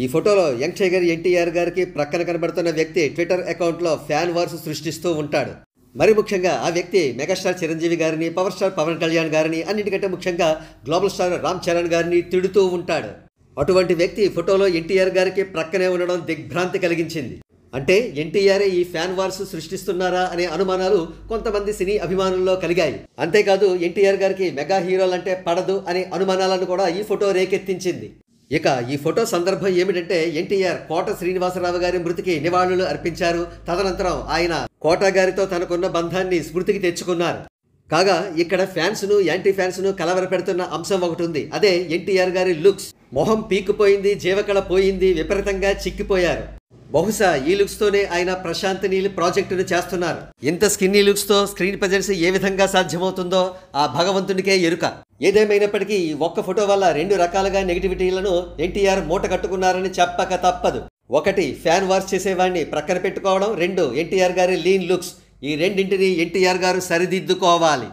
ఈ ఫోటోలో young tiger NTR గారికి ప్రక్కన కనబడుతున్న వ్యక్తి ట్విట్టర్ అకౌంట్లో ఫ్యాన్ వార్స్ సృష్టిస్తూ ఉంటాడు. మరి ముఖ్యంగా ఆ వ్యక్తి మెగాస్టార్ చిరంజీవి గారిని, పవర్ స్టార్ పవన్ కళ్యాణ్ గారిని, అన్నిటికంటే ముఖ్యంగా గ్లోబల్ స్టార్ రామ్ చరణ్ గారిని తిడుతూ ఉంటాడు. అటువంటి వ్యక్తి ఫోటోలో ఎన్టీఆర్ గారికి ప్రక్కనే ఉండడం దిగ్భ్రాంతి కలిగించింది. అంటే ఎన్టీఆర్ ఈ ఫ్యాన్ వార్స్ సృష్టిస్తున్నారా అనే అనుమానాలు కొంతమంది సినీ అభిమానుల్లో కలిగాయి. అంతేకాదు ఎన్టీఆర్ గారికి మెగా హీరోలంటే పడదు అనే అనుమానాలను కూడా ఈ ఫోటో రేకెత్తించింది. ఇక ఈ ఫోటో సందర్భం ఏమిటంటే ఎన్టీఆర్ కోట శ్రీనివాసరావు గారి మృతికి నివాళులు అర్పించారు. తదనంతరం ఆయన కోట గారితో తనకున్న బంధాన్ని స్మృతికి తెచ్చుకున్నారు. కాగా ఇక్కడ ఫ్యాన్స్ను యాంటీ ఫ్యాన్స్ను కలవరపెడుతున్న అంశం ఒకటి ఉంది. అదే ఎన్టీఆర్ గారి లుక్స్. మొహం పీక్కుపోయింది, జీవకళ పోయింది, విపరీతంగా చిక్కిపోయారు. బహుశా ఈ లుక్స్ తోనే ఆయన ప్రశాంత్ నీల్ ప్రాజెక్టును చేస్తున్నారు. ఇంత స్కిన్నీ లుక్స్ తో స్క్రీన్ ప్రెజెన్స్ ఏ విధంగా సాధ్యమవుతుందో ఆ భగవంతునికే ఎరుక. ఏదేమైనప్పటికీ ఒక్క ఫోటో వల్ల 2 రకాలుగా నెగిటివిటీలను ఎన్టీఆర్ మూట కట్టుకున్నారని చెప్పక తప్పదు. ఒకటి ఫ్యాన్ వార్స్ చేసేవాడిని ప్రక్కన పెట్టుకోవడం, 2 ఎన్టీఆర్ గారి లీన్ లుక్స్. ఈ రెండింటిని ఎన్టీఆర్ గారు సరిదిద్దుకోవాలి.